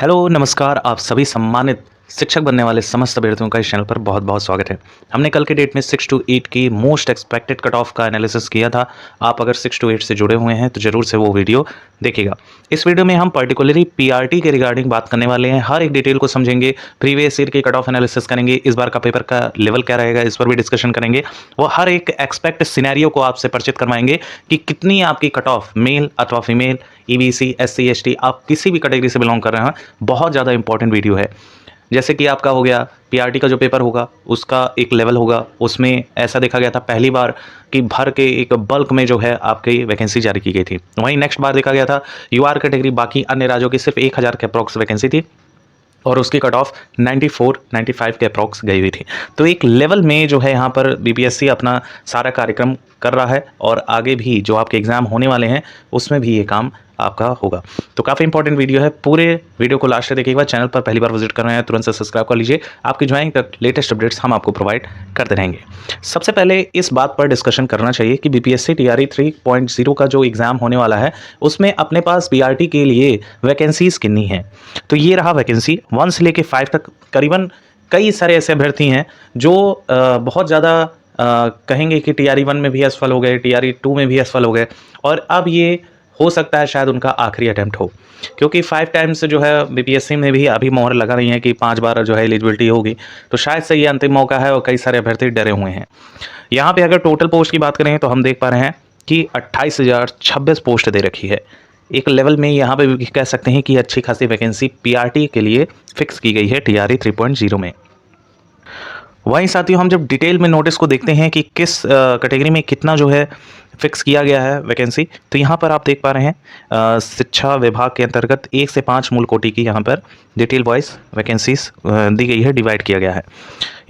Hello, नमस्कार। आप सभी सम्मानित शिक्षक बनने वाले समस्त अभ्यर्थियों का इस चैनल पर बहुत-बहुत स्वागत है। हमने कल के डेट में 6 टू 8 की मोस्ट एक्सपेक्टेड कट ऑफ का एनालिसिस किया था। आप अगर 6 टू 8 से जुड़े हुए हैं तो ज़रूर से वो वीडियो देखिएगा। इस वीडियो में हम पर्टिकुलरली पीआरटी के रिगार्डिंग बात करने वाले हैं। हर एक डिटेल को समझेंगे, प्रीवियस ईयर की कट ऑफ एनालिसिस करेंगे, इस बार का पेपर का लेवल क्या रहेगा इस पर भी डिस्कशन करेंगे। वो हर एक एक्सपेक्ट सिनेरियो को आपसे परिचित करवाएँगे कि कितनी आपकी कट ऑफ मेल अथवा फीमेल, ईबीसी, एससी, एसटी आप किसी भी कैटेगरी से बिलॉन्ग कर रहे हैं, बहुत ज़्यादा इंपॉर्टेंट वीडियो है। जैसे कि आपका हो गया पीआरटी का जो पेपर होगा, उसका एक लेवल होगा, उसमें ऐसा देखा गया था पहली बार कि भर के एक बल्क में जो है आपकी वैकेंसी जारी की गई थी। वहीं नेक्स्ट बार देखा गया था यूआर कैटेगरी बाकी अन्य राज्यों की सिर्फ 1000 के अप्रॉक्स वैकेंसी थी और उसकी कट ऑफ 94-95 के अप्रॉक्स गई हुई थी। तो एक लेवल में जो है यहाँ पर बीपीएससी अपना सारा कार्यक्रम कर रहा है और आगे भी जो आपके एग्ज़ाम होने वाले हैं उसमें भी ये काम आपका होगा। तो काफ़ी इंपॉर्टेंट वीडियो है, पूरे वीडियो को लास्ट तक देखिएगा। चैनल पर पहली बार विजिट कर रहे हैं तुरंत से सब्सक्राइब कर लीजिए। आपकी ज्वाइनिंग तक लेटेस्ट अपडेट्स हम आपको प्रोवाइड करते रहेंगे। सबसे पहले इस बात पर डिस्कशन करना चाहिए कि बीपीएससी टीआरई 3.0 का जो एग्ज़ाम होने वाला है उसमें अपने पास पीआरटी के लिए वैकेंसीज़ कितनी हैं। तो ये रहा वैकेंसी 1 से लेके 5 तक। करीबन कई सारे ऐसे अभ्यर्थी हैं जो बहुत ज़्यादा कहेंगे कि टीआरई 1 में भी असफल हो गए, टीआरई 2 में भी असफल हो गए और अब ये हो सकता है शायद उनका आखिरी अटेम्प्ट हो, क्योंकि 5 टाइम्स जो है बीपीएससी में भी अभी मोहर लगा रही है कि 5 बार जो है एलिजिबिलिटी होगी, तो शायद से ये अंतिम मौका है और कई सारे अभ्यर्थी डरे हुए हैं। यहाँ पे अगर टोटल पोस्ट की बात करें तो हम देख पा रहे हैं कि 28,026 पोस्ट दे रखी है। एक लेवल में यहाँ पे भी कह सकते हैं कि अच्छी खासी वैकेंसी पीआरटी के लिए फिक्स की गई है टीआरई 3.0 में। वहीं साथियों हम जब डिटेल में नोटिस को देखते हैं कि किस कैटेगरी में कितना जो है फिक्स किया गया है वैकेंसी, तो यहाँ पर आप देख पा रहे हैं शिक्षा विभाग के अंतर्गत 1 से 5 मूल कोटि की यहाँ पर डिटेल वाइज वैकेंसीज दी गई है, डिवाइड किया गया है।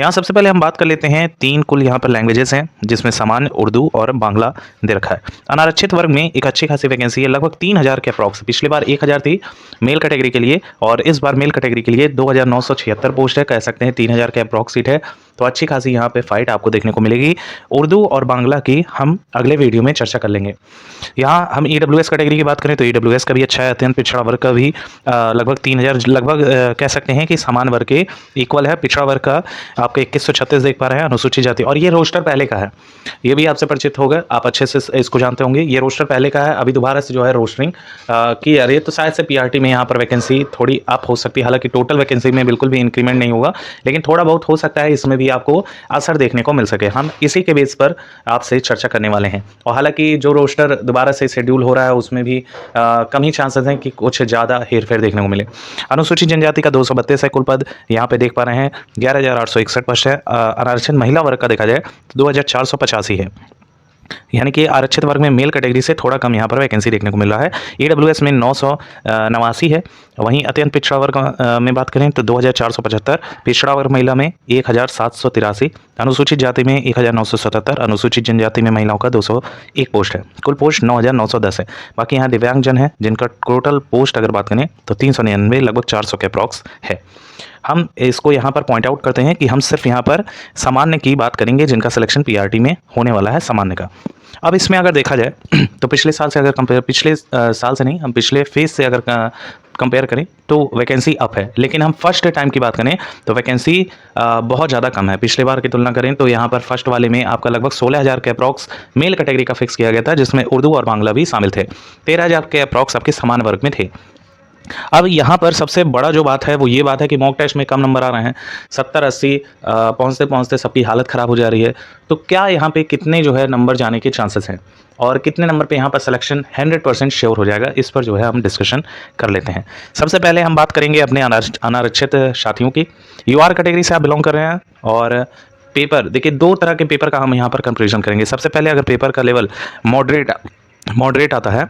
यहाँ सबसे पहले हम बात कर लेते हैं 3 कुल यहाँ पर लैंग्वेजेस हैं जिसमें सामान्य, उर्दू और बांग्ला दे रखा है। अनारक्षित वर्ग में एक अच्छी खासी वैकेंसी है, लगभग 3000 के अप्रॉक्स। पिछली बार 1000 थी मेल कैटेगरी के लिए और इस बार मेल कैटेगरी के लिए 2976 पोस्ट है, कह सकते हैं 3000 के अप्रॉक्स सीट है। तो अच्छी खासी यहाँ पे फाइट आपको देखने को मिलेगी। उर्दू और बांग्ला की हम अगले वीडियो में चर्चा कर लेंगे। यहाँ हम ईडब्ल्यूएस कैटेगरी की बात करें तो ईडब्ल्यूएस का भी अच्छा है, अत्यंत पिछड़ा वर्ग का भी लगभग 3000, लगभग कह सकते हैं कि समान वर्ग के इक्वल है। पिछड़ा वर्ग का आपका 2136 देख पा रहे हैं, अनुसूचित जाति। और ये रोस्टर पहले का है, ये भी आपसे परिचित होगा, आप अच्छे से इसको जानते होंगे। ये रोस्टर पहले का है, अभी दोबारा से जो है रोस्टरिंग की जा रही है, तो शायद से पीआरटी में यहाँ पर वैकेंसी थोड़ी अप हो सकती है। हालांकि टोटल वैकेंसी में बिल्कुल भी इंक्रीमेंट नहीं होगा, लेकिन थोड़ा बहुत हो सकता है इसमें भी आपको असर देखने को मिल सके। हम इसी के बेस पर आपसे चर्चा करने वाले हैं। और हालांकि जो रोस्टर दोबारा से शेड्यूल हो रहा है उसमें भी कम ही चांसेस हैं कि कुछ ज़्यादा हेरफेर देखने को मिले। अनुसूचित जनजाति का 232 है कुल पद, यहाँ पे देख पा रहे हैं 11,861 पद है। आरक्षण महिला वर्ग का देखा जाए तो 2,485 है, यानी कि आरक्षित वर्ग में मेल कैटेगरी से थोड़ा कम यहाँ पर वैकेंसी देखने को मिल रहा है। ईडब्ल्यूएस में 989 है। वहीं अत्यंत पिछड़ा वर्ग में बात करें तो 2475, पिछड़ा वर्ग महिला में 1783, अनुसूचित जाति में 1977, अनुसूचित जनजाति में महिलाओं का 201 पोस्ट है। कुल पोस्ट 9910 है। बाकी यहाँ दिव्यांगजन है जिनका टोटल पोस्ट अगर बात करें तो 399, लगभग 400 के अप्रॉक्स है। हम इसको यहाँ पर पॉइंट आउट करते हैं कि हम सिर्फ यहाँ पर सामान्य की बात करेंगे जिनका सिलेक्शन पीआरटी में होने वाला है, सामान्य का। अब इसमें अगर देखा जाए तो पिछले साल से अगर कंपेयर, पिछले साल से नहीं, हम पिछले फेज से अगर कंपेयर करें तो वैकेंसी अप है। लेकिन हम फर्स्ट टाइम की बात करें तो वैकेंसी बहुत ज़्यादा कम है। पिछले बार की तुलना करें तो यहाँ पर फर्स्ट वाले में आपका लगभग 16,000 के अप्रॉक्स मेल कैटेगरी का फिक्स किया गया था, जिसमें उर्दू और बांग्ला भी शामिल थे। 13,000 के अप्रॉक्स आपके समान वर्ग में थे। अब यहाँ पर सबसे बड़ा जो बात है वो ये बात है कि मॉक टेस्ट में कम नंबर आ रहे हैं, 70-80 पहुँचते पहुँचते सबकी हालत ख़राब हो जा रही है। तो क्या यहाँ पे कितने जो है नंबर जाने के चांसेस हैं और कितने नंबर पे यहाँ पर सिलेक्शन 100% श्योर हो जाएगा, इस पर जो है हम डिस्कशन कर लेते हैं। सबसे पहले हम बात करेंगे अपने अनारक्षित साथियों की। यूआर कैटेगरी से आप बिलोंग कर रहे हैं और पेपर देखिए, 2 तरह के पेपर का हम यहाँ पर कंपेरिजन करेंगे। सबसे पहले अगर पेपर का लेवल मॉडरेट आता है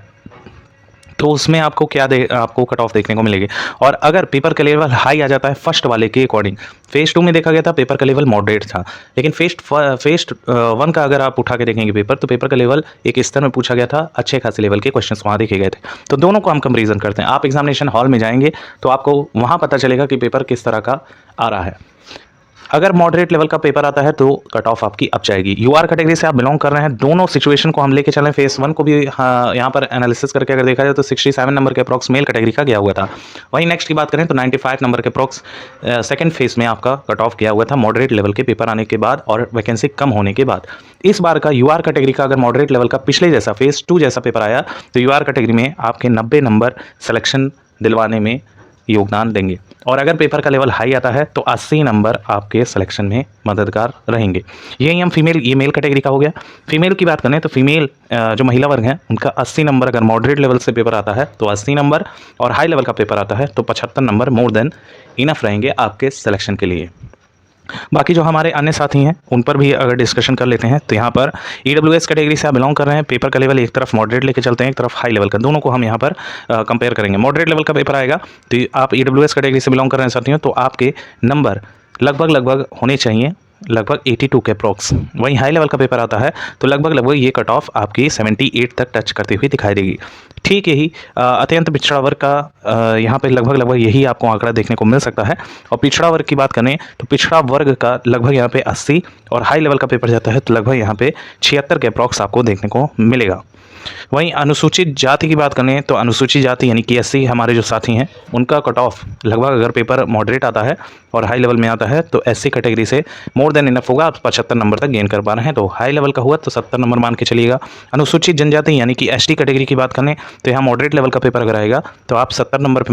तो उसमें आपको आपको कट ऑफ देखने को मिलेगी। और अगर पेपर का लेवल हाई आ जाता है फर्स्ट वाले के अकॉर्डिंग, फेज 2 में देखा गया था पेपर का लेवल मॉडरेट था, लेकिन फेज 1 का अगर आप उठा के देखेंगे पेपर, तो पेपर का लेवल एक स्तर में पूछा गया था, अच्छे खासे लेवल के क्वेश्चंस वहाँ देखे गए थे। तो दोनों को हम कंपेरिजन करते हैं। आप एग्जामिनेशन हॉल में जाएंगे तो आपको वहाँ पता चलेगा कि पेपर किस तरह का आ रहा है। अगर मॉडरेट लेवल का पेपर आता है तो कट ऑफ आपकी अप जाएगी। यूआर कैटेगरी से आप बिलोंग कर रहे हैं, दोनों सिचुएशन को हम लेके चलें, फेस 1 को भी हाँ, यहाँ पर एनालिसिस करके अगर देखा जाए तो 67 नंबर के अप्रॉक्स मेल कैटेगरी का गया हुआ था। वहीं नेक्स्ट की बात करें तो 95 नंबर के अप्रॉक्स सेकंड फेज में आपका कट ऑफ गया हुआ था मॉडरेट लेवल के पेपर आने के बाद और वैकेंसी कम होने के बाद। इस बार का यूआर कैटेगरी का अगर मॉडरेट लेवल का पिछले जैसा फेज 2 जैसा पेपर आया तो यूआर कैटेगरी में आपके 90 नंबर सिलेक्शन दिलवाने में योगदान देंगे, और अगर पेपर का लेवल हाई आता है तो 80 नंबर आपके सिलेक्शन में मददगार रहेंगे। यही हम फीमेल, ये मेल कैटेगरी का हो गया। फीमेल की बात करें तो फीमेल जो महिला वर्ग हैं उनका 80 नंबर अगर मॉडरेट लेवल से पेपर आता है तो 80 नंबर, और हाई लेवल का पेपर आता है तो 75 नंबर मोर देन इनफ रहेंगे आपके सिलेक्शन के लिए। बाकी जो हमारे अन्य साथी हैं उन पर भी अगर डिस्कशन कर लेते हैं तो यहाँ पर ईडब्ल्यूएस कैटेगरी से आप बिलोंग कर रहे हैं, पेपर का लेवल एक तरफ मॉडरेट लेके चलते हैं, एक तरफ हाई लेवल का, दोनों को हम यहाँ पर कंपेयर करेंगे। मॉडरेट लेवल का पेपर आएगा तो आप ईडब्ल्यूएस कैटेगरी से बिलोंग कर रहे हैं साथियों, तो आपके नंबर लगभग होने चाहिए लगभग 82 के अप्रॉक्स। वहीं हाई लेवल का पेपर आता है तो लगभग ये कट ऑफ आपकी 78 तक टच करती हुई दिखाई देगी। ठीक यही अत्यंत पिछड़ा वर्ग का यहाँ पे लगभग यही आपको आंकड़ा देखने को मिल सकता है। और पिछड़ा वर्ग की बात करें तो पिछड़ा वर्ग का लगभग यहाँ पे 80, और हाई लेवल का पेपर जाता है तो लगभग यहाँ पे 76 के अप्रॉक्स आपको देखने को मिलेगा। वहीं अनुसूचित जाति की बात करें तो अनुसूचित जाति यानी कि एससी हमारे जो साथी हैं उनका कट ऑफ लगभग अगर पेपर मॉडरेट आता है और हाई लेवल में आता है तो एससी कैटेगरी से मोर देन इनफ होगा, आप 75 नंबर तक गेन कर पा रहे हैं, तो हाई लेवल का हुआ तो 70 नंबर मान के चलिएगा। अनुसूचित जनजाति यानी कि एसटी कैटेगरी की बात करें तो यहाँ मॉडरेट लेवल का पेपर अगर आएगा तो आप 70 नंबर पर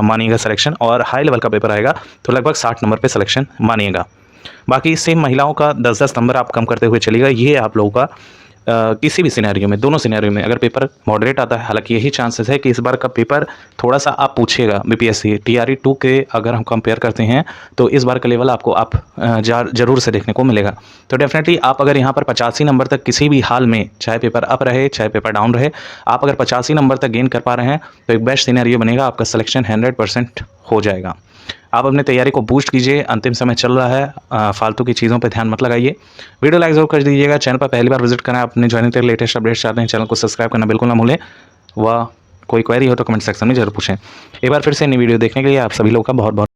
मानिएगा सिलेक्शन, और हाई लेवल का पेपर आएगा तो लगभग 60 नंबर पर सिलेक्शन मानिएगा। बाकी सेम महिलाओं का 10-10 नंबर आप कम करते हुए चलिएगा। ये आप लोगों का किसी भी सिनेरियो में, दोनों सिनेरियो में अगर पेपर मॉडरेट आता है, हालांकि यही चांसेस है कि इस बार का पेपर थोड़ा सा आप पूछिएगा बीपीएससी टीआरई 2 के अगर हम कंपेयर करते हैं तो इस बार का लेवल आपको आप जरूर से देखने को मिलेगा। तो डेफिनेटली आप अगर यहाँ पर 85 नंबर तक किसी भी हाल में, चाहे पेपर अप रहे चाहे पेपर डाउन रहे, आप अगर 85 नंबर तक गेन कर पा रहे हैं तो एक बेस्ट सिनेरियो बनेगा, आपका सिलेक्शन 100% हो जाएगा। आप अपने तैयारी को बूस्ट कीजिए, अंतिम समय चल रहा है, फालतू की चीज़ों पे ध्यान मत लगाइए। वीडियो लाइक जरूर कर दीजिएगा, चैनल पर पहली बार विजिट करें, अपने ज्वाइनिंग के लेटेस्ट अपडेट्स चाहते हैं चैनल को सब्सक्राइब करना बिल्कुल ना भूलें। वह कोई क्वेरी हो तो कमेंट सेक्शन में जरूर पूछें। एक बार फिर से नई वीडियो देखने के लिए आप सभी लोगों का बहुत बहुत